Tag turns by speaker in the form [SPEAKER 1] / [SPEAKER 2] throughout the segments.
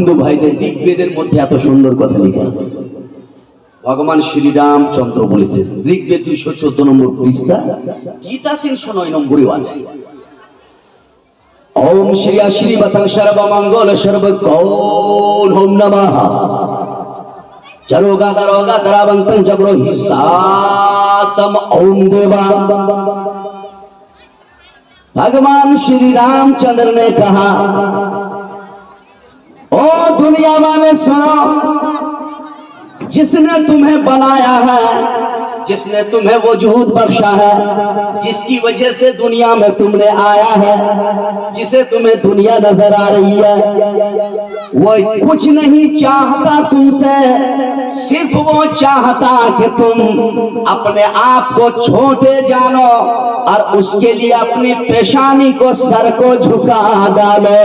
[SPEAKER 1] হিন্দু ভাইদের ঋগ্বেদের মধ্যে এত সুন্দর কথা লেখা আছে। ভগবান শ্রীরামচন্দ্র বলেছেন, ঋগ্বেদ 214 নম্বর পৃষ্ঠা, গীতা 309 নম্বরেও আছে। ওম শ্রী শ্রীবতং সর্বমঙ্গল সর্বগৌর ওম নমঃ चरोगा दरोगा दरावंतम जबरो हिसातम ओम देवा। भगवान श्री रामचंद्र ने कहा, ओ दुनिया वाले सुनो, जिसने तुम्हें बनाया है, जिसने तुम्हें वजूद बख्शा है, जिसकी वजह से दुनिया में तुमने आया है, जिसे तुम्हें दुनिया नजर आ रही है, वो कुछ नहीं चाहता तुमसे, सिर्फ वो चाहता कि तुम अपने आप को छोटे जानो और उसके लिए अपनी पेशानी को, सर को झुका डालो।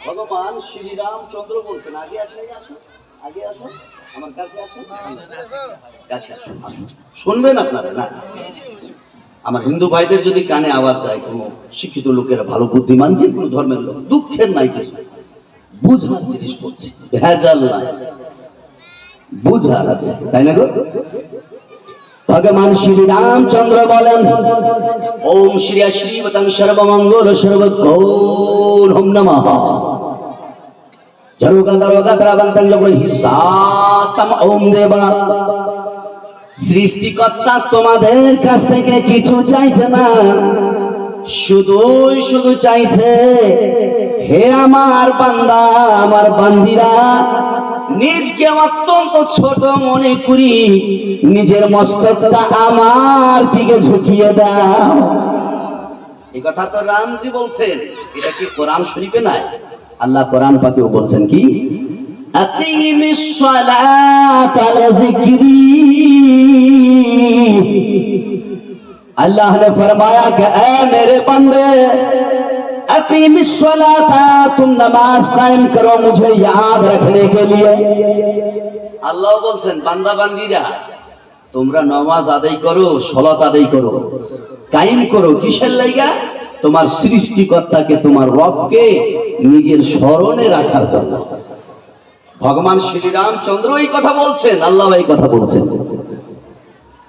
[SPEAKER 1] भगवान श्री रामचंद्र बोलते हैं, आगे आसो, आगे आसो, আমার কাছে আসুন, কাছে আসুন, শুনবেন আপনারা না? আমার হিন্দু ভাইদের যদি কানে আওয়াজ যায়, কোনো শিক্ষিত লোকেরা, ভালো বুদ্ধিমান যে কোনো ধর্মের লোক, দুঃখের নাই কিছু, বুঝার জিনিস করছে, ভেজাল নাই, বুঝার আছে, তাই না গো? ভগবান শ্রী রামচন্দ্র বলেন, ওম শ্রী শ্রীবতং সর্বমঙ্গল সর্বগৌর ওম নমঃ चरोगा दरोगा दरावंतम जबरो हिसातम ओम देवा। সৃষ্টিকর্তা তোমাদের কাছ থেকে কিছু চাইছে না, শুধুই শুধু চাইছে, হে আমার বান্দা, আমার বান্দিরা, নিজকে অত্যন্ত ছোট মনে করি নিজের মস্তকটা আমার দিকে ঝুঁকিয়ে দাও। এই কথা তো রামজি বলছেন, এটা কি কোরআন শরীফে নাই? আল্লাহ কোরআন পাকেও বলছেন কি, আকিমিস সালাতা লিযিকরি। अल्लाह ने फरमाया कि ऐ मेरे बंदे, अकीमिस सलाता, तुम नमाज कायम करो मुझे याद रखने के लिए। আল্লাহ বলছেন, বান্দা বান্দিরা, তোমরা নামাজ আদায় করো, সালাত আদায় করো, কায়েম করো, কিসের লাগা? তোমার সৃষ্টিকর্তাকে, তোমার রবকে নিজের স্মরণে রাখার জন্য। ভগবান শ্রীরামচন্দ্র এই কথা বলছেন, আল্লাহ এই কথা বলছেন।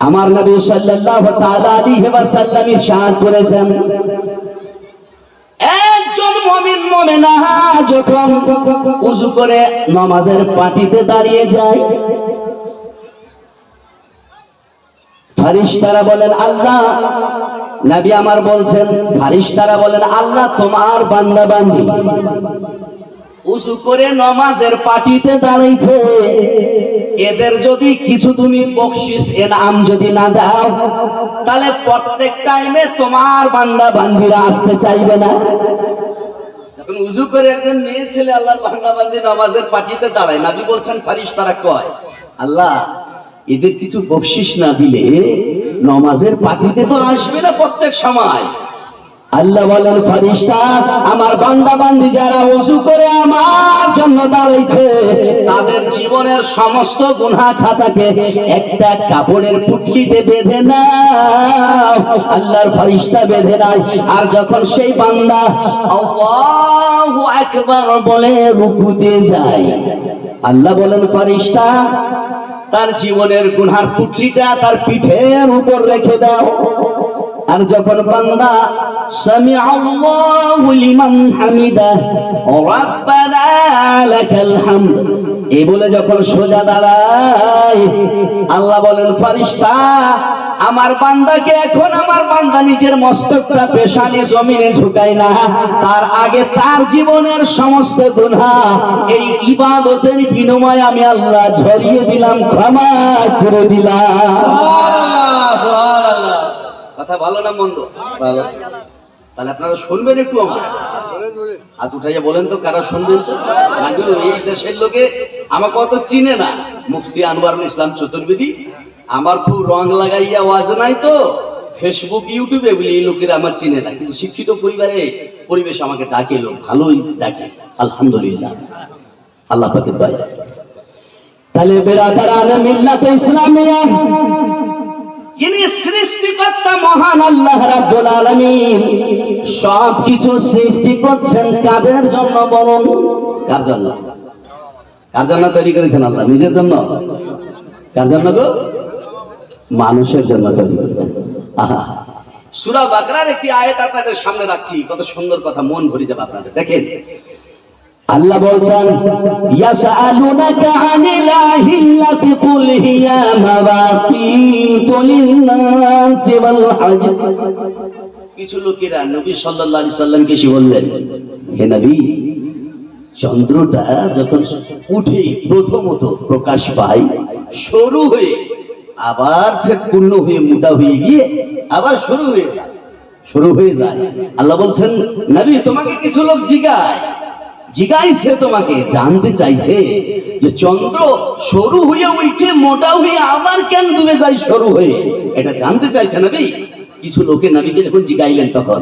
[SPEAKER 1] আমার নবী সাল্লাল্লাহু তাআলা আলাইহি ওয়াসাল্লাম ইরশাদ করেছেন, একজন মুমিন মুমিনা যখন ওযু করে নামাজের পাটিতে দাঁড়িয়ে যায়, ফেরেশতারা বলেন, আল্লাহ, নবী আমার বলছেন, ফেরেশতারা বলেন, আল্লাহ তোমার বান্দা বান্দি ওযু করে নামাজের পাটিতে দাঁড়াইছে, এদের যদি কিছু তুমি বকশিশ ইনাম যদি না দাও, তাহলে প্রত্যেক টাইমে তোমার বান্দা বান্দিরা আসতে চাইবে না। যখন ওযু করে একজন মেয়ে ছেলে আল্লাহর বান্দা বান্দি নামাজের পাটিতে দাঁড়ায়, নবী বলছেন, ফেরেশতারা কয়, আল্লাহ, এদের কিছু বকশিশ না দিলে নামাজের পাটিতে তো আসবে না প্রত্যেক সময়। আল্লাহ বলেন, ফেরেশতা, আমার বান্দা বান্দি যারা ওযু করে আমার জন্য দাঁড়াইছে, তাদের জীবনের সমস্ত গুনাহ খাতাকে একটা কাপড়ের পুটলিতে বেঁধে নাও। আল্লাহর ফেরেশতা বেঁধে নেয়, আর যখন সেই বান্দা আল্লাহু আকবার বলে রুকুতে যায়, আল্লাহ বলেন, ফেরেশতা, তার জীবনের গুনার পুটলিটা তার পিঠের উপর রেখে দাও। আর যখন বান্দা সামিআল্লাহু লিমান হামিদা রাব্বানা লাকাল হামদ এই বলে যখন সোজা দাঁড়ায়, আল্লাহ বলেন, ফেরেশতা, আমার বান্দাকে, এখন আমার বান্দা নিজের মস্তকটা পেশানি জমিনে ঝুঁকায় না, তার আগে তার জীবনের সমস্ত গুনাহ এই ইবাদতের বিনিময়ে আমি আল্লাহ ঝরিয়ে দিলাম, ক্ষমা করে দিলাম। কথা ভালো না মন্দ? ভালো। তাহলে আপনারা শুনবেন একটু, আমার হাত উঠাইয়া বলেন তো কারা শুনবেন? তো এই দেশের লোকে আমাকে অত চিনে না, মুফতি আনোয়ারুল ইসলাম চতুর্বেদী, আমার খুব রং লাগাইয়া ওয়াজ নাই তো, ফেসবুক ইউটিউবে বলে এই লোকেরা আমার চিনে না, কিন্তু শিক্ষিত পরিবারে পরিবেশ আমাকে ডাকে, লোক ভালোই ডাকে, আলহামদুলিল্লাহ, আল্লাহ পাকের দয়া। তাহলে বেরাদারান মিল্লাত ইসলামিয়া, যিনি সৃষ্টিকর্তা মহান আল্লাহ রাব্বুল আলামিন, সবকিছু সৃষ্টি করছেন কাদের জন্য বলুন? কার জন্য? কার জন্য তৈরি করেছেন আল্লাহ? নিজের জন্য? কার জন্য গো? মানুষের জন্য তৈরি করেছেন। আহা, সূরা বাকরার একটি আয়াত আপনাদের সামনে রাখছি, কত সুন্দর কথা, মন ভরে যাবে আপনাদের। দেখেন আল্লাহ বলছেন, ইয়াসআলুনাকা আনিল আহিল্লাতি কুল হিয়া মাওয়াকিতু লিন-নাসি ওয়াল হজ। কিছু লোকেরা নবী সাল্লাল্লাহু আলাইহি সাল্লামকে এসে বললেন, হে নবী, চন্দ্রটা যখন উঠে প্রথমত প্রকাশ পায়, শুরু হয়ে আবার ফের পূর্ণ হয়ে মোটা হয়ে গিয়ে আবার শুরু হয়ে যায়। আল্লাহ বলছেন, নবী তোমাকে কিছু লোক জিগাইছে, তোমাকে জানতে চাইছে যে চন্দ্র শুরু হয়ে উঠে মোটা হয়ে আবার কেন ডুবে যায় শুরু হয়ে, এটা জানতে চাইছে নবী। কিছু লোকে নবীকে যখন জিগাইলেন তখন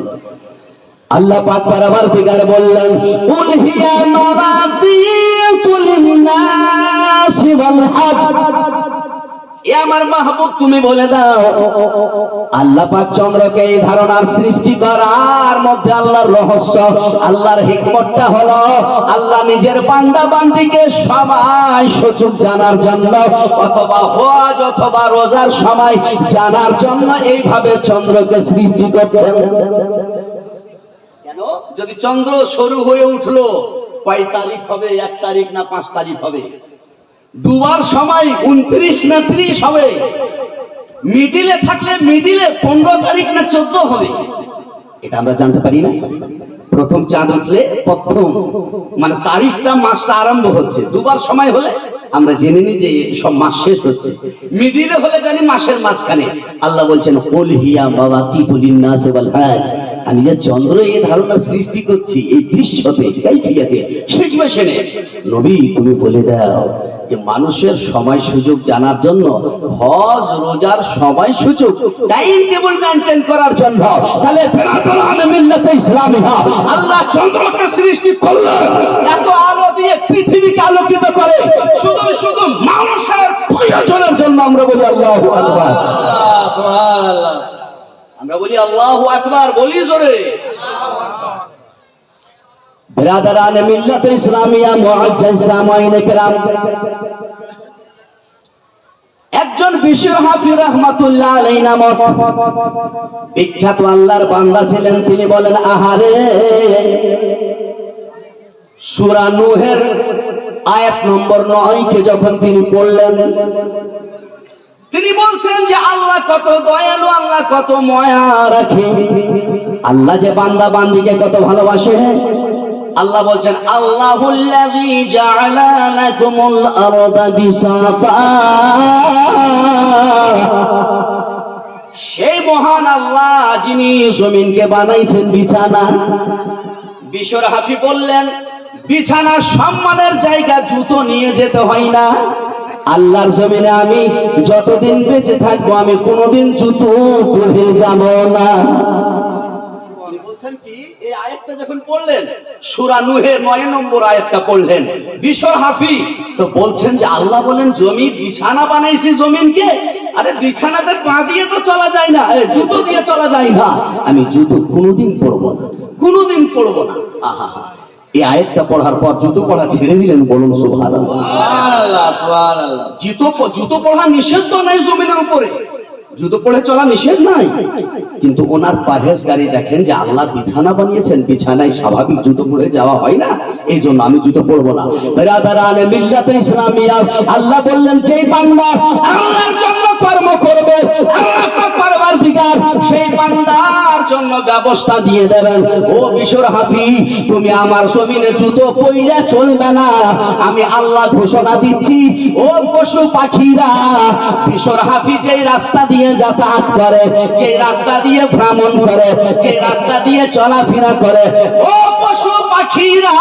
[SPEAKER 1] আল্লাহ পাক বারবার দিগারে বললেন, কুল হিয়া মাওয়াকিতু লিন-নাসি ওয়াল হজ। এ আমার মাহবুব তুমি বলে দাও, আল্লাহ পাক চন্দ্রকে এই ধারণার সৃষ্টি করার মধ্যে আল্লাহর রহস্য, আল্লাহর হিকমতটা হলো আল্লাহ নিজের বান্দা বান্দিকে সময় সুযোগ জানার জন্য, অথবা হজ অথবা রোজার সময় জানার জন্য এইভাবে চন্দ্রকে সৃষ্টি করছেন। কেন? যদি চন্দ্র শুরু হয়ে উঠলো, কয় তারিখ হবে? 1 তারিখ না 5 তারিখ হবে? ডুবার সময় 29 না 30 হবে? মিডিলে থাকলে মিডিলে 15 তারিখ না 14 হবে? এটা আমরা জানতে পারি না। প্রথম চাঁদ উঠলে প্রথম মানে তারিখটা, মাসটা আরম্ভ হচ্ছে। ডুবার সময় হলে আমরা জেনে নিই যে সব মাস শেষ হচ্ছে। মিডিলে হলে জানি মাসের মাঝখানে। আল্লাহ বলছেন, কুল হিয়া মাওয়াকিতু লিন-নাসি ওয়াল হজ। আমি যে চন্দ্র এই ধারণার সৃষ্টি করছি, এই দৃশ্যতে, কাইফিয়াতে, সিচুয়েশনে, নবী তুমি বলে দাও যে মানুষের সময় সুযোগ জানার জন্য, হজ রোজার সময় সুযোগ টাইম টেবিল মেইনটেইন করার জন্য, তাহলে ফিরাতান মিল্লাতে ইসলামিহা আল্লাহ চন্দ্রকে সৃষ্টি করলেন এত আলো দিয়ে পৃথিবীকে আলোকিত করে শুধু মানুষের প্রয়োজনের জন্য। আমরা বলি আল্লাহু আকবার, সুবহানাল্লাহ। আমরা বলি আল্লাহু আকবার, বলি জোরে। বিরাদারান মিল্লাতে ইসলামিয়া, মুআজ্জাজ সামাইনে কেরাম, একজন বিশির হাফিজ রাহমাতুল্লাহ আলাইহি নামক বিখ্যাত আল্লাহর বান্দা ছিলেন। তিনি বলেন, আহারে, সূরা নূহের আয়াত নম্বর 9 কে যখন তিনি পড়লেন, তিনি বলছেন যে আল্লাহ কত দয়ালু, আল্লাহ কত মায়া রাখে, আল্লাহ যে বান্দা বান্দিকে কত ভালোবাসে। আল্লাহ বলছেন, আল্লাহুল্লাযী জাআলা লাকুমুল আরদা বিসাতা, সেই মহান আল্লাহ যিনি জমিনকে বানাইছেন বিছানা। বিশর হাফি বললেন, বিছানার সম্মানের জায়গা জুতো নিয়ে যেতে হয় না। আল্লাহর জমিনে আমি যতদিন বেঁচে থাকবো, আমি কোনোদিন জুতো তুলে যাব না। বলছেন কি, এই আয়াতটা যখন পড়লেন, সূরা নূহের 9 নম্বর আয়াতটা পড়লেন বিশর হাফি, তো বলছেন যে আল্লাহ বলেন জমি বিছানা বানাইছি জমিনকে। আরে বিছানাতে পা দিয়ে তো চলা যায় না, জুতো দিয়ে চলা যায় না। আমি জুতো কোনোদিন পরবো না, কোনোদিন পরবো না। আহা, এই আয়াতটা পড়ার পর জুতো পড়া ছেড়ে দিলেন। বলুন সুবহানাল্লাহ, সুবহানাল্লাহ, সুবহানাল্লাহ। জুতো পড়া নিষেধ তো নাই জমিনের উপরে, জুতো পরে চলা নিষেধ নাই, কিন্তু ওনার পারহেজগারি দেখেন যে আল্লাহ বিছানা বানিয়েছেন, বিছানায় স্বাভাবিক জুতো পরে যাওয়া হয় না, এই জন্য আমি জুতো পরবো না। বিরাদারানে মিল্লাতে ইসলামিয়া, আল্লাহ বললেন যে বান্দা আল্লাহর জন্য কর্ম করবে, আল্লাহ পাক পরওয়ারদিগার সেই বান্দার জন্য ব্যবস্থা দিয়ে দেবেন। ও বিশর হাফি, তুমি আমার জমিনে জুতো পইরা চলবে না। আমি আল্লাহ ঘোষণা দিচ্ছি, ও পশু পাখিরা, বিশর হাফি যেই রাস্তা দিয়ে যাতায়াত করে, যে রাস্তা দিয়ে ভ্রমণ করে, যে রাস্তা দিয়ে চলাফেরা করে, ও পশু পাখিরা,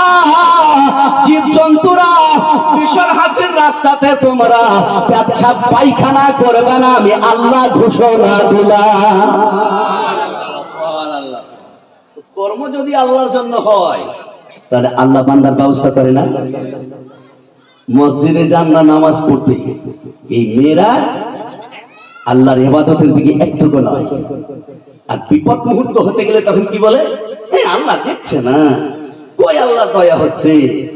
[SPEAKER 1] জীবজন্তুরা, বিশর হাফির রাস্তাতে তোমরা পেচ্ছাপ পায়খানা করবে না, আমি আল্লাহ ঘোষণা দিলাম। কর্ম যদি আল্লাহর জন্য হয়, তাহলে আল্লাহ বান্দার ব্যবস্থা করে না? মসজিদে যান না নামাজ পড়তে, এই মেয়েরা আল্লাহর ইবাদতের দিকে একটুকু নয়। আর বিপদ মুহূর্ত হতে গেলে তখন কি বলে, এই আল্লাহ দেখছে না, কই আল্লাহ দয়া হচ্ছে,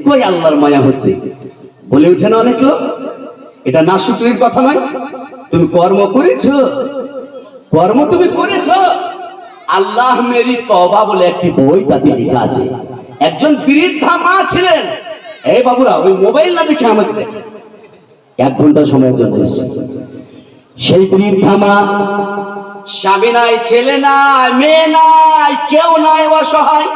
[SPEAKER 1] কই আল্লাহর মায়া হচ্ছে, বলে উঠে না অনেক লোক। এটা না শুকরির কথা নয়। তুমি কর্ম করেছো, কর্ম তুমি করেছো। আল্লাহ মেরি তওবা বলে একটি বই, তাতে লেখা আছে একজন বৃদ্ধা মা ছিলেন। এই বাবুরা, ওই মোবাইল না দেখে আমাকে দেখে, 1 ঘন্টা সময়ের জন্য এসে। সেই বৃদ্ধা মা, স্বামী নাই, ছেলে নাই, মেয়ে নাই, কেউ নাই, অসহায়।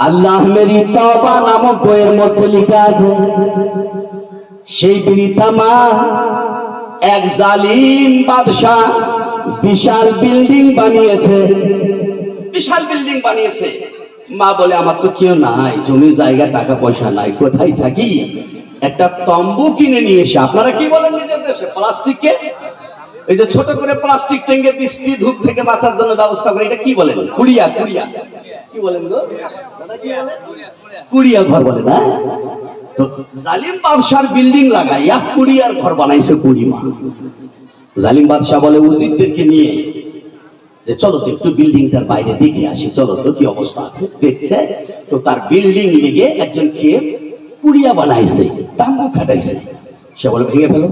[SPEAKER 1] আল্লাহ মেরি তওবা নামক বইয়ের মধ্যে লেখা আছে সেই বৃদ্ধা মা এক জালিম বাদশা বিশাল বিল্ডিং বানিয়েছে, বিশাল বিল্ডিং বানিয়েছে। মা বলে আমার তো কেউ নাই, জমি জায়গা টাকা পয়সা নাই, কোথায় থাকি? একটা তম্বু কিনে নিয়ে এসে, আপনারা কি বলেন নিজের দেশে প্লাস্টিককে, এই যে ছোট করে প্লাস্টিক টেঙ্গে বৃষ্টি ধূপ থেকে বাঁচার জন্য ব্যবস্থা করে, এটা কি বলেন? কুড়িয়া, কুড়িয়া কি বলেন গো? কুড়িয়া ঘর বলে না? তো জালিম বাদশার বিল্ডিং লাগাইয়া কুড়িয়ার ঘর বানাইছে বুড়িমা। জালিম বাদশা বলে উজিরদেরকে নিয়ে যে চলো তো একটু বিল্ডিংটার বাইরে দেখে আসি, চলো তো কি অবস্থা আছে। দেখছে তো তার বিল্ডিং লেগে একজন কে কুড়িয়া বানাইছে, তাম্বু খাটাইছে। সে বলে ভেঙে ফেলো,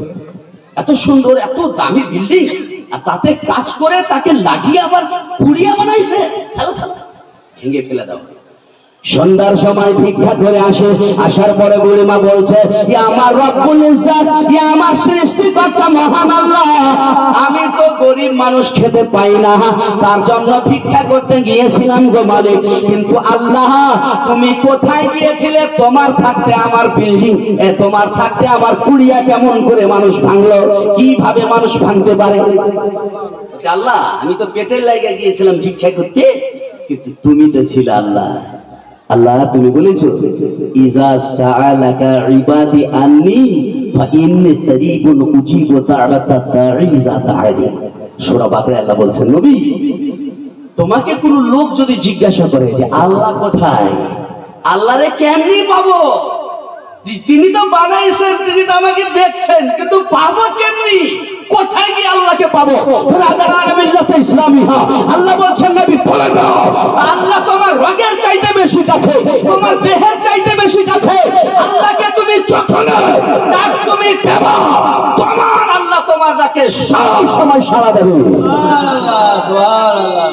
[SPEAKER 1] এত সুন্দর এত দামি বিল্ডিং, আর তাতে কাজ করে তাকে লাগিয়ে আবার কুড়িয়া বানাইছে, ফেলো ফেলো, ভেঙে ফেলে দাও। সন্ধ্যার সময় ভিক্ষা করে আসে, আসার পরে বুড়িমা বলছে, আমার রব্বুল ইজ্জত, আমার সৃষ্টিকর্তা মহান আল্লাহ, আমি তো গরিব মানুষ, খেতে পাই না, তার জন্য ভিক্ষা করতে গিয়েছিলাম গো মালিক। কিন্তু আল্লাহ তুমি কোথায় গিয়েছিলে? তোমার থাকতে আমার বিল্ডিং, তোমার থাকতে আমার কুড়িয়া কেমন করে মানুষ ভাঙলো? কিভাবে মানুষ ভাঙতে পারে? আল্লাহ আমি তো পেটের লাইগা গিয়েছিলাম ভিক্ষা করতে, কিন্তু তুমি তো ছিলে আল্লাহ। আল্লাহ তুমি বলেছো ইজা সাআলাকা ইবাদি আন্নি ফাইন্নী কারীবুন উজিবু দা'ওয়াতাদ দাঈ ইযা দা'আনি। সূরা বাকরায় আল্লাহ বলছেন, নবী তোমাকে কোন লোক যদি জিজ্ঞাসা করে যে আল্লাহ কোথায়, আল্লাহরে কেমনি পাবো? তিনি তো বানাইছেন, তিনি তো আমাকে দেখছেন, কিন্তু পাবো কেমনি? কোথায় গিয়ে আল্লাহকে পাবো? আল্লাহ বলছেন নবী বলে দাও, আল্লাহ তোমার রোগের চাইতে বেশি কাছে, তোমার দেহের চাইতে বেশি কাছে। আল্লাহকে তুমি যখন ডাক তুমি দেবা, তোমার আল্লাহ তোমার ডাকে সব সময় সাড়া দেবে।
[SPEAKER 2] সুবহানাল্লাহ, সুবহানাল্লাহ,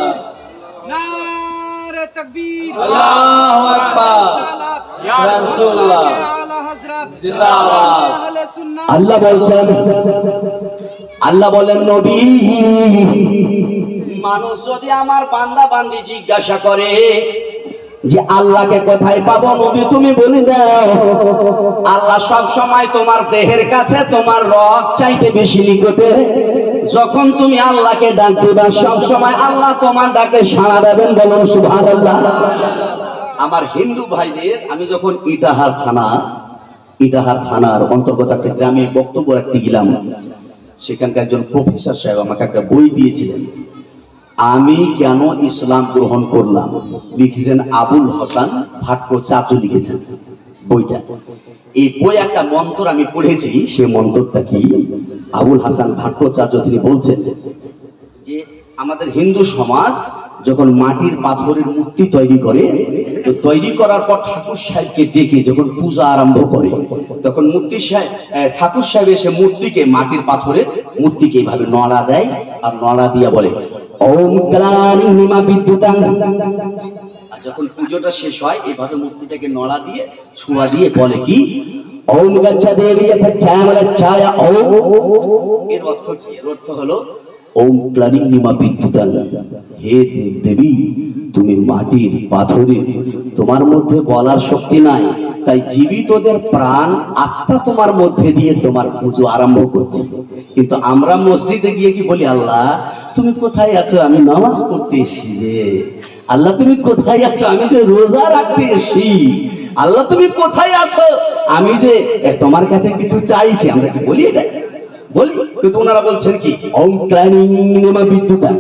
[SPEAKER 2] নারে তাকবীর, আল্লাহু আকবার, ইয়া রাসূলুল্লাহ, আলা হযরত জিন্দাবাদ। আহলে সুন্নাহ।
[SPEAKER 1] আল্লাহ বলছেন, আল্লাহ বলেন নবী মানুষ যদি আমার বান্দা বান্দি জিজ্ঞাসা করে যে আল্লাহকে কোথায় পাবো, নবী তুমি বলে দাও আল্লাহ সব সময় তোমার দেহের কাছে, তোমার রগ চাইতে বেশি নিকটে। যখন তুমি আল্লাহকে ডাক দিবা সব সময় আল্লাহ তোমার ডাকে সাড়া দেবেন। বলুন সুবহানাল্লাহ। আমার হিন্দু ভাইদের আমি যখন ইটাহার থানার অন্তর্গত একটা গ্রামে বক্তব্য রাখতে গেলাম, সেখানকার একজন প্রফেসর সাহেব আমাকে একটা বই দিয়েছিলেন, আমি কেন ইসলাম গ্রহণ করলাম, লিখেছেন আবুল হাসান ভাট্টো চাচু লিখেছেন বইটা। এই বই একটা মন্ত্র আমি পড়েছি, সে মন্ত্রটা কি, আবুল হাসান ভাট্টো চাচু তিনি বলছেন যে আমাদের হিন্দু সমাজ যখন মাটির পাথরের মূর্তি তৈরি করে, তো তৈরি করার পর ঠাকুর সাহেবকে ডেকে যখন পূজা আরম্ভ করে, তখন ঠাকুর সাহেব এসে মূর্তিকে, মাটির পাথরের মূর্তিকে এইভাবে নড়া দেয়, আর নড়া দিয়া বলে ওম ক্লানি নিমা বিদ্যুতাং। আর যখন পুজোটা শেষ হয় এইভাবে মূর্তিটাকে নড়া দিয়ে ছোঁয়া দিয়ে বলে কি ওম গচ্ছা দেবী ছায়া। এর অর্থ কি? এর অর্থ হলো ওম ক্লানিং নিমা বিদ্যুতাং, হে দেবী তুমি মাটির পাথরের, তোমার মধ্যে বলার শক্তি নাই, তাই জীবিতদের প্রাণ আত্মা তোমার মধ্যে দিয়ে তোমার পুজো আরম্ভ করছে। কিন্তু আমরা মসজিদে গিয়ে কি বলি, আল্লাহ তুমি কোথায় আছো, আমি নামাজ পড়তে এসেছি যে, আল্লাহ তুমি কোথায় আছো, আমি যে রোজা রাখতে এসেছি, আল্লাহ তুমি কোথায় আছো, আমি যে তোমার কাছে কিছু চাইছি। আমরা কি বলি এটা? বলি। কিন্তু ওনারা বলছেন কি ওম ক্লানিং নিমা বিদ্যুতাং,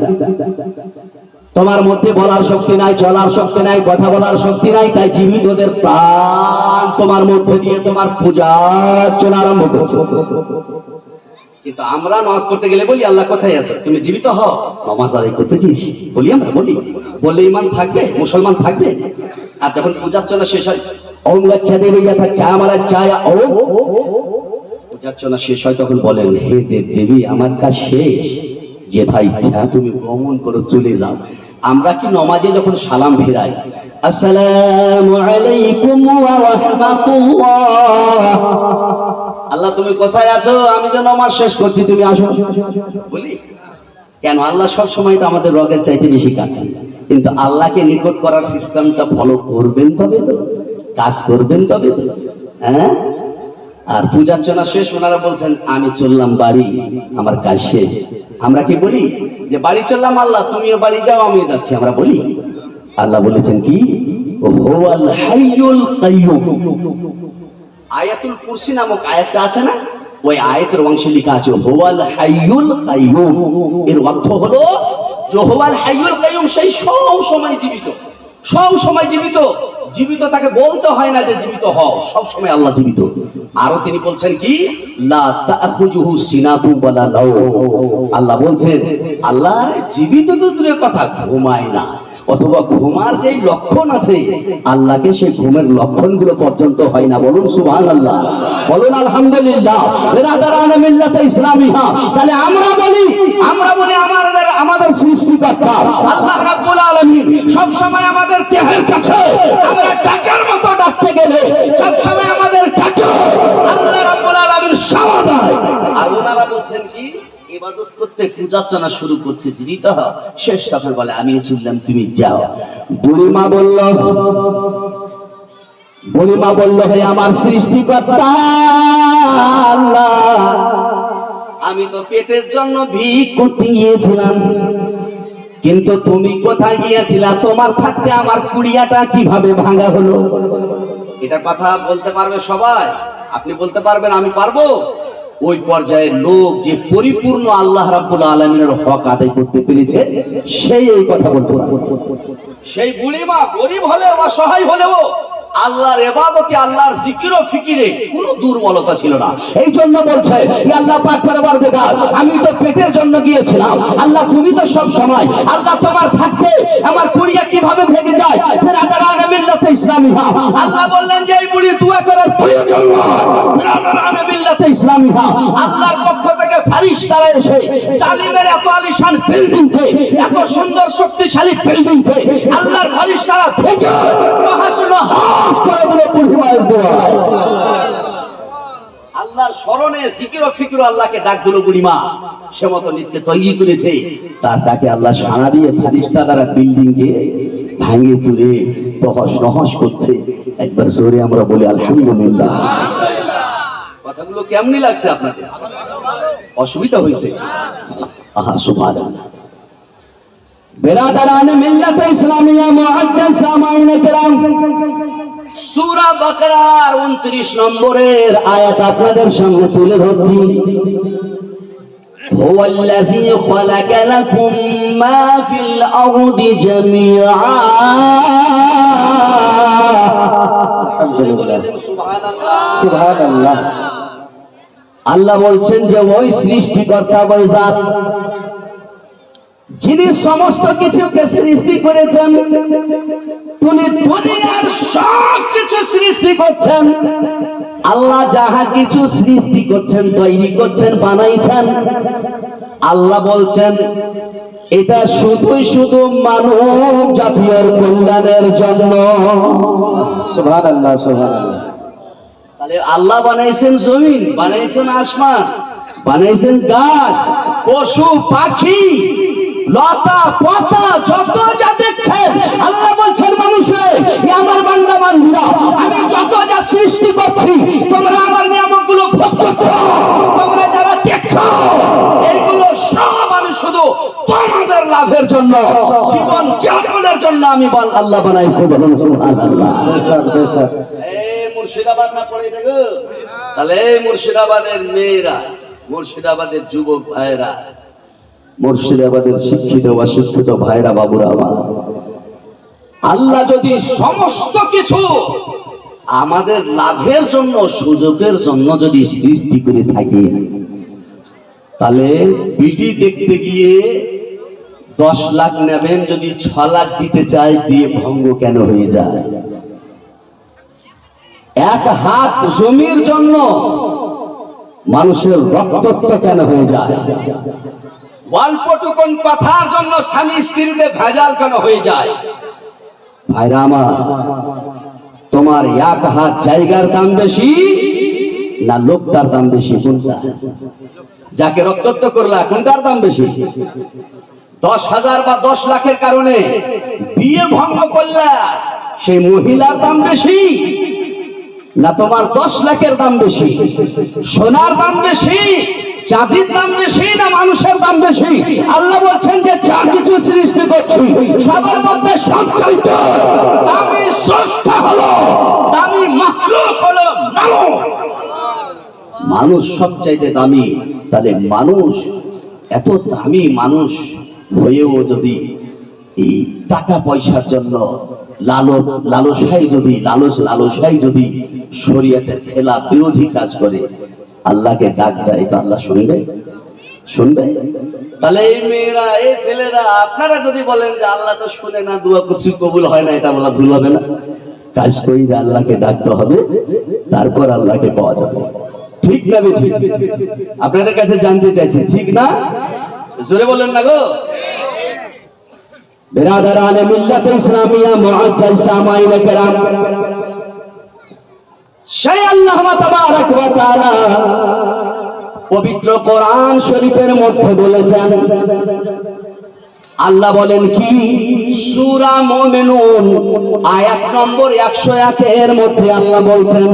[SPEAKER 1] তোমার মধ্যে বলার শক্তি নাই, চলার শক্তি নাই, কথা বলার শক্তি নাই, তাই জীবিতদের প্রাণ তোমার মধ্যে দিয়ে তোমার পূজা অর্চনা আরম্ভ করছে। কিন্তু আমরা নামাজ পড়তে গেলে বলি আল্লাহ কোথায় আছো, তুমি জীবিত হও, নামাজ আদায় করতেছিস, বলি আমরা বলি, বললে ইমান থাকবে, মুসলমান থাকবে। আর যখন পূজার্চনা শেষ হয়, ওম লজ্জা দেবে যথা চা মারা চায়া ও, পূজার্চনা শেষ হয় তখন বলেন, হে দেব দেবী আমার কাজ শেষ, যেথা ইচ্ছা তুমি গমন করো, চলে যাও। আমরা কি নমাজে যখন সালাম ফেরাই, আসসালামু আলাইকুম ওয়া রাহমাতুল্লাহ, আল্লাহ তুমি কোথায় আছো, আমি যে নামাজ শেষ করছি তুমি আসো, বলি কেন? আল্লাহ সব সময় তো আমাদের রগের চাইতে বেশি কাছে, কিন্তু আল্লাহকে নিকট করার সিস্টেমটা ফলো করবেন তবে তো, কাজ করবেন তবে তো, হ্যাঁ। আর পূজার্চনা শেষ, ওনারা বলছেন আমি চললাম বাড়ি, আমার কাজ শেষ। আমরা কি বলি যে বাড়ি চললাম, আল্লাহ তুমিও বাড়ি যাও আমিও যাচ্ছি, আমরা বলি। আল্লাহ বলেছেন কি, হুয়াল হাইয়ুল কাইয়্যুম। আয়াতুল কুরসি নামক আয়াতটা আছে না, ওই আয়াতের অংশে লেখা আছে হুয়াল হাইয়ুল কাইয়্যুম। এর অর্থ হলো যে হুয়াল হাইয়ুল কাইয়্যুম, সেই সব সময় জীবিত, সব সময় জীবিত। জীবিত তাকে বলতে হয় না যে জীবিত হও, সব সময় আল্লাহ জীবিত। আরো তিনি বলছেন কি, লা তাখুজুহু সিনাতুন ওয়ালা নাওম। আল্লাহ বলছেন আল্লাহ জীবিত তো দূরের কথা, ঘুমায় না, অথবা ঘুমার যে লক্ষণ আছে আল্লাহকে সেই ঘুমের লক্ষণগুলো পর্যন্ত হয় না। বলুন সুবহানাল্লাহ, বলুন আলহামদুলিল্লাহ। বিরাদারানে মিল্লাতে ইসলামিহা, তাহলে আমরা বলি আমাদের সৃষ্টিকর্তা আল্লাহ রাব্বুল আলামিন সব সময় আমাদের দেহের কাছে, আমরা টাকার মতো ডাকতে গেলে সব সময় আমাদের কাছে আল্লাহ রাব্বুল আলামিন সাড়া দেয়। আর ওনারা বলছেন কি, ইবাদত করতে পূজার্চনা শুরু করছে, জীবিত হও, শেষ তখন বলে আমি চললাম তুমি যাও। বুড়িমা বলল হে আমার সৃষ্টিকর্তা আল্লাহ, আমি তো পেটের জন্য ভিক করতে গিয়েছিলাম, কিন্তু তুমি কোথায় গিয়েছিলা? তোমার থাকতে আমার কুড়িয়াটা কিভাবে ভাঙা হলো? এটা কথা বলতে পারবে সবাই? আপনি বলতে পারবেন, আমি পারবো? ওই পর্যায়ের লোক যে পরিপূর্ণ আল্লাহ রাব্বুল আলামিনের হক আদায় করতে পেরেছে, সেই এই কথা বলতে পারবে। সেই বুড়িমা গরিব হলেও, অসহায় হলেও আল্লাহর ইবাদতে, আল্লাহর জিকির ও ফিকিরে কোনো দুর্বলতা ছিল না। এই জন্য বলছে আল্লাহ পাক পরওয়ারদিগার, আমি তো পেটের জন্য গিয়েছিলাম, আল্লাহ তুমি তো সব সময়, আল্লাহ তোমার থাকতে আমার কুড়িয়া কিভাবে ভেঙে যায়? বিরাদারানে মিল্লাতে ইসলামিহা, আল্লাহ বললেন যে এই বুড়ি দোয়া করার প্রয়োজন নয়। বিরাদারানে মিল্লাতে ইসলামিহা, আল্লাহর পক্ষ থেকে ফেরেশতারা এসে জালিমের এত আলিশান বিল্ডিংকে, এত সুন্দর শক্তিশালী বিল্ডিংকে আল্লাহর ফেরেশতারা থেকে মহাসুনা করে দিল বুড়িমায়ের দোয়ায়। আল্লাহর স্মরণে জিকির ও ফিকির আল্লাহকে ডাক দিল বুড়িমা, সে মতো নিজকে তৈরি করেছে, তার ডাকে আল্লাহ সাড়া দিয়ে ফেরেশতা দ্বারা বিল্ডিংকে ভাঙে চুরে তহস নহস করছে। একবার জোরে আমরা বলি আলহামদুলিল্লাহ। কথাগুলো কেমনি লাগছে আপনাদের? অসুবিধা হয়েছে? আহা সুবহানাল্লাহ। বিরাদারানে মিল্লাতে ইসলামিয়া মুআজ্জাজ সামাইনে কেরাম, সূরা বাকারার 29 নম্বরের আয়াত আপনাদের সামনে তুলে ধরছি। হুয়াল্লাযী খালাকা লাকুম মা ফিল আরদি জামিআ। সুবহানাল্লাহ। আল্লাহ বলছেন যে ওই সৃষ্টিকর্তা, ওই জাত যিনি সমস্ত কিছুকে সৃষ্টি করেছেন, তিনি দুনিয়ার সব কিছু সৃষ্টি করছেন। আল্লাহ যাহা কিছু সৃষ্টি করছেন, তৈরি করছেন, বানাইছেন, আল্লাহ বলছেন এটা শুধুই শুধু মানব জাতির কল্যাণের জন্য। সুবহানাল্লাহ, সুবহানাল্লাহ। তাহলে আল্লাহ বানাইছেন জমিন, বানাইছেন আসমান, বানাইছেন গাছ, পশু পাখি, লতা পাতা, যত যা দেখছেন আল্লাহ বলছেন মানুষের, আমার বান্দা বান্দীরা, আমি যত যা সৃষ্টি করছি তোমরা আমার নিয়ামতগুলো ভোগ করছো, তোমরা যারা দেখছো এইগুলো সব আমি শুধু তোমাদের লাভের জন্য, জীবন যাপনের জন্য আমি আল্লাহ বানাইছি। বলুন সুবহানাল্লাহ। এই মুর্শিদাবাদ না পড়ে দেখো, তাহলে এই মুর্শিদাবাদের মেয়েরা, মুর্শিদাবাদের যুবক ভাইরা, মুর্শিদাবাদের শিক্ষিত বা শিক্ষিত ভাইরা, বাবুরা আমার, আল্লাহ যদি সমস্ত কিছু আমাদের লাভের জন্য, সুযোগের জন্য যদি সৃষ্টি করে থাকে, তাহলে বিটি দেখতে গিয়ে 10 লাখ নেবেন, যদি 6 লাখ দিতে চায় বিয়ে ভঙ্গ কেন হয়ে যায়? এক হাত জমির জন্য মানুষের রক্তত্ব কেন হয়ে যায়? অল্পটুকুন কথার জন্য স্বামী স্ত্রীতে ভেজাল কেন হয়ে যায়? ভাইরা আমার, তোমার এক হাত জায়গার দাম বেশি না লোকটার দাম বেশি? কোনটা? যাকে রক্তত্ব করলা কোনটার দাম বেশি? 10,000 বা 10 লাখের কারণে বিয়ে ভঙ্গ করলা, সেই মহিলার দাম বেশি না তোমার 10 লাখের দাম বেশি? সোনার দাম বেশি, চাঁদির দাম বেশি না মানুষের দাম বেশি? আল্লাহ বলছেন যে যা কিছু সৃষ্টি করছি সবার মধ্যে সবচাইতে দামি স্রষ্টা হলো, দামি মাখলুক হলো মানুষ। মানুষ সবচাইতে দামি। তাহলে মানুষ এত দামি মানুষ হয়েও যদি এই টাকা পয়সার জন্য লালসাই যদি শরীয়তের খেলাফ বিরোধী কাজ করে আল্লাহকে ডাক দেয়, তো আল্লাহ শুনবে? তাহলে এই মেয়েরা, এই ছেলেরা, আপনারা যদি বলেন যে আল্লাহ তো শুনে না, দোয়া কিছু কবুল হয় না, এটা বলা ভুল হবে না? কাজ করি আল্লাহকে ডাকতে হবে, তারপর আল্লাহকে পাওয়া যাবে। ঠিক না ঠিক? আপনাদের কাছে জানতে চাইছি, ঠিক না? জোরে বলেন না গো। বিরাদারানে মিল্লাত ইসলামিয়া মুআজ্জাজ সামাইনে কেরাম, সেই আল্লাহ তাবারক ওয়া তাআলা পবিত্র কোরআন শরীফের মধ্যে বলেছেন, আল্লাহ বলেন কি? সূরা মুমিনুন আয়াত নম্বর 101 এর মধ্যে আল্লাহ বলছেন,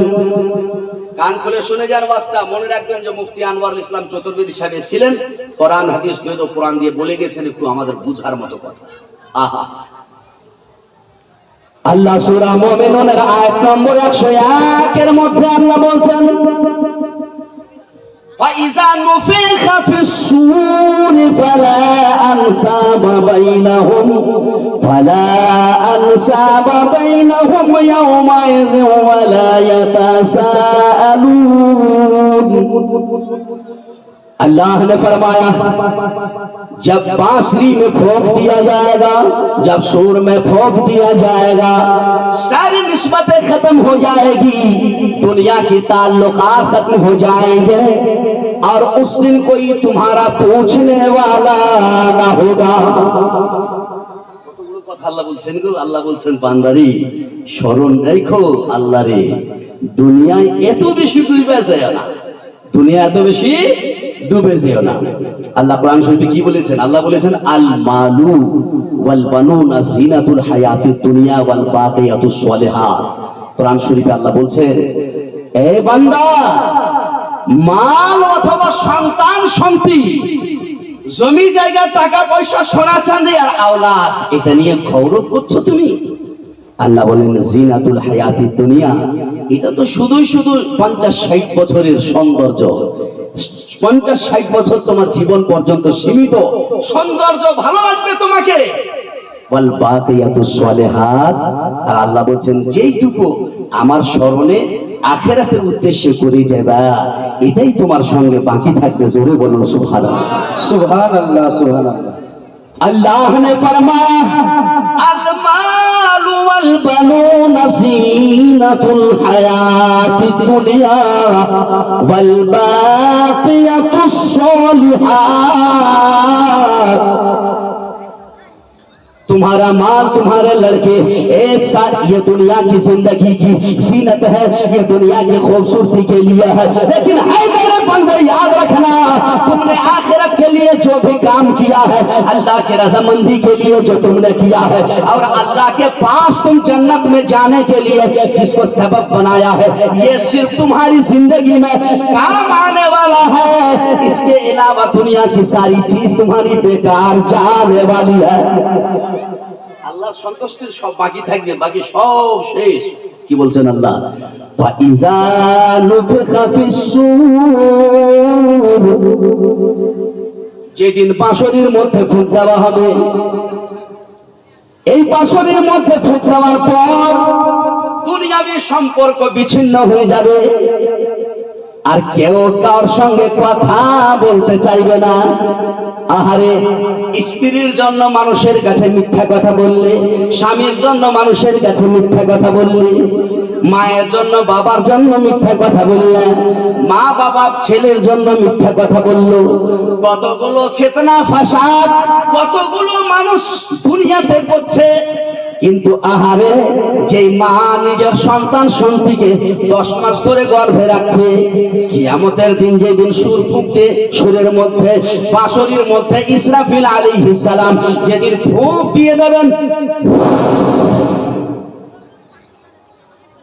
[SPEAKER 1] কান খুলে শুনে যান ওয়াজটা, মনে রাখবেন যে মুফতি আনোয়ারুল ইসলাম চতুর্বেদী সাহেব ছিলেন, কোরআন হাদিস বেদ ও কোরআন দিয়ে বলে গেছেন, একটু আমাদের বুঝার মতো কথা। আহা, আল্লাহ সূরা মুমিনুনের আয়াত নম্বর 101 এর মধ্যে আল্লাহ বলছেন, فَإِذَا نُفِخَ فِي الصُّورِ فَلَا أَنْسَابَ بَيْنَهُمْ يَوْمَئِذٍ وَلَا يَتَسَاءَلُونَ। अल्लाह ने फरमाया, जब बांसुरी में फूंक दिया जाएगा, जब सुर में फूंक दिया जाएगा, सारी निस्बतें खत्म हो जाएगी, दुनिया की ताल्लुकात खत्म हो जाएंगे, और उस दिन कोई तुम्हारा पूछने वाला ना होगा। কতগুলো কথা আল্লাহ বলছেন গো। আল্লাহ বলছেন, বান্দারি স্মরণ রেখো আল্লাহ রে, দুনিয়ায় এত বেশি ডুবে যায় না, দুনিয়া এত বেশি ডুবে যেও না। আল্লাহ কোরআন শরীফে কি বলেছেন? আল্লাহ বলেছেন, আল মালু ওয়াল বানুনা জিনাতুল হায়াতিদ দুনিয়া ওয়াল বাকিয়াতুস সালিহাত। কোরআন শরীফে আল্লাহ বলছেন, এ বান্দা, মাল অথবা সন্তান সন্ততি, জমি জায়গা, টাকা পয়সা, সোনা চাঁদি আর আওলাদ, এটা নিয়ে গৌরব করছো তুমি? আল্লাহ বলেন, জিনাতুল হায়াতিদ দুনিয়া, এটা তো শুধুই 50-60 বছরের সৌন্দর্য, 50-60 বছর তোমার জীবন পর্যন্ত সীমিত সৌন্দর্য, ভালো লাগবে তোমাকে। ওয়াল বাকিয়াতুস সালিহাত, আর আল্লাহ বলছেন, যেইটুকু আমার স্মরণে আখিরাতের উদ্দেশ্যে করে যাবা, এটাই তোমার সঙ্গে বাকি থাকবে। জোরে বলুন সুবহানাল্লাহ,
[SPEAKER 2] সুবহানাল্লাহ, সুবহানাল্লাহ।
[SPEAKER 1] আল্লাহ ने फरमाया, अल मालु वल बनून ज़ीनतुल हयातिद दुनिया वल बाक़ियतुस सालिहात। तुम्हारा माल, तुम्हारे लड़के एक साथ ये दुनिया की जिंदगी की जीनत है, ये दुनिया की खूबसूरती के लिए है, लेकिन है मेरे बंदे, याद रखना, तुमने आखिरत के लिए जो भी काम किया है, अल्लाह की रज़ामंदी के लिए जो तुमने किया है, और अल्लाह के पास तुम जन्नत में जाने के लिए जिसको सबब बनाया है, ये सिर्फ तुम्हारी जिंदगी में काम आने वाला है। इसके अलावा दुनिया की सारी चीज तुम्हारी बेकार जाने वाली है। আল্লাহর সন্তুষ্টির সব বাকি থাকবে, বাকি সব শেষ। কি বলছেন আল্লাহ? ফাইজা নুফিখা ফিস-সূর, যেদিন বাঁশরির মধ্যে ফুঁক দেওয়া হবে, এই বাঁশরির মধ্যে ফুঁক দেওয়ার পর দুনিয়াবি সম্পর্ক বিচ্ছিন্ন হয়ে যাবে। আর কেউ কার সঙ্গে কথা বলতে চাইবে না। আহারে, স্ত্রীর জন্য মানুষের কাছে মিথ্যা কথা বললে, স্বামীর জন্য মানুষের কাছে মিথ্যা কথা বললে, মায়ের জন্য বাবার জন্য মিথ্যা কথা বললে, মা বাবা ছেলের জন্য মিথ্যা কথা বললো, কতগুলো ফিতনা ফাসাদ, কতগুলো মানুষ দুনিয়াতে করছে। কিন্তু আহারে, যেই মা নিজের সন্তান সন্তানকে 10 মাস ধরে গর্ভে রাখছে, কিয়ামতের দিন যেদিন সুর ফুঁকতে, সুরের মধ্যে বাঁশরির মধ্যে ইসরাফিল আলাইহিস সালাম যেদিন ফুঁক দিয়ে দেবেন,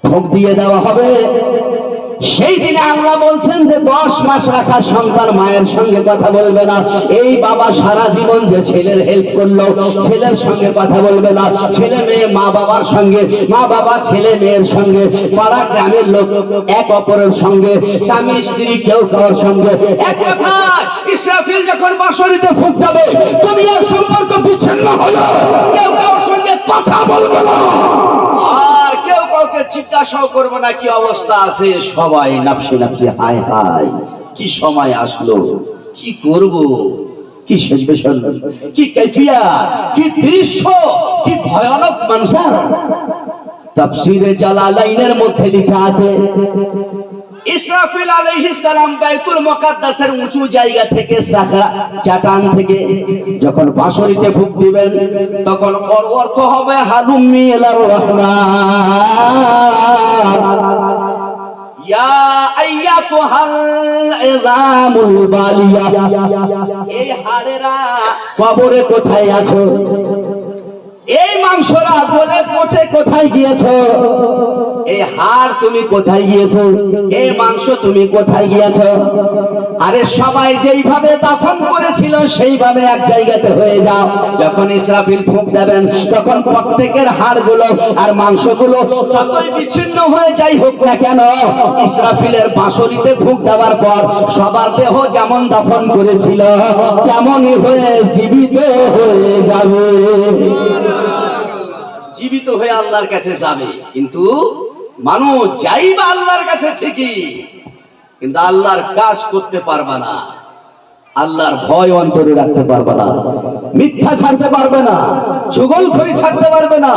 [SPEAKER 1] ফুঁক দিয়ে দেওয়া হবে, সেই দিনে আল্লাহ বলছেন যে 10 মাস রাখা সন্তান মায়ের সঙ্গে কথা বলবে না। এই বাবা সারা জীবন যে ছেলের হেল্প করলো, ছেলের সঙ্গে কথা বলবে না। ছেলে মেয়ে মা বাবার সঙ্গে, মা বাবা ছেলে মেয়ের সঙ্গে, পাড়া গ্রামের লোক এক অপরের সঙ্গে, স্বামী স্ত্রী কেউ কারোর সঙ্গে এক কথা। ইসরাফিল যখন বাঁশরিতে ফুঁক দেবে, দুনিয়ার সম্পর্ক বিচ্ছিন্ন হলো, কেউ কারোর সঙ্গে কথা বলবে না, আর কেউ কাউকে জিজ্ঞাসাও করবে না কি অবস্থা আছে। সবাই নাফসি নাফসি, হায় হায় কি সময় আসলো, কি করব, কি সিচুয়েশন, কি কাইফিয়াত, কি দৃশ্য, কি ভয়ানক মানুষের। তাফসীরে জালালাইনের মধ্যে লেখা আছে, ইসরাফিল আলাইহিস সালাম বাইতুল মুকাদ্দাসের উঁচু জায়গা থেকে, সাখরা চাটান থেকে যখন বাঁশরিতে ফুঁক দিবেন, তখন ওর অর্থ হবে হালুম্মি ইলার রহমান, ইয়া আইয়াতুহাল ইযামুল বালিয়া। এই হাড়েরা কবরে কোথায় আছো, এই মাংসরা বলে পচে কোথায় গিয়েছো, এই হাড় তুমি কোথায় গিয়েছো, এই মাংস তুমি কোথায় গিয়েছো। আরে সবাই যেইভাবে দাফন করেছিল সেইভাবে এক জায়গাতে হয়ে যাও। যখন ইসরাফিল ফুঁক দেবেন, তখন প্রত্যেকের হাড়গুলো আর মাংসগুলো যতই বিচ্ছিন্ন হয়ে যাই হোক না কেন, ইসরাফিলের বাঁশরিতে ফুঁক দেওয়ার পর সবার দেহ যেমন দাফন করেছিল তেমনই হয়ে জীবিত হয়ে যাবে, জীবিত হয়ে আল্লাহর কাছে যাবে। কিন্তু মানুষ যাইবা আল্লাহর কাছে ঠিকই, কিন্তু আল্লাহর কাজ করতে পারবে না, আল্লাহর ভয় অন্তরে রাখতে পারবে না, মিথ্যা ছাড়তে পারবে না, চুগলখড়ি ছাড়তে পারবে না,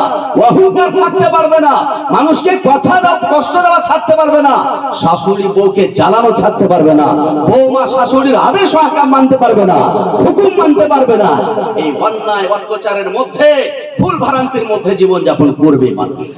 [SPEAKER 1] অহংকার ছাড়তে পারবে না, মানুষকে কথা দাও কষ্ট দেওয়া ছাড়তে পারবে না, শাশুড়ি বউকে জ্বালানো ছাড়তে পারবে না, বৌমা শাশুড়ির আদেশ ও আহকাম মানতে পারবে না, হুকুম মানতে পারবে না। এই অন্যায় অত্যাচারের মধ্যে, ভুল ভ্রান্তির মধ্যে জীবন যাপন করবে মানুষ।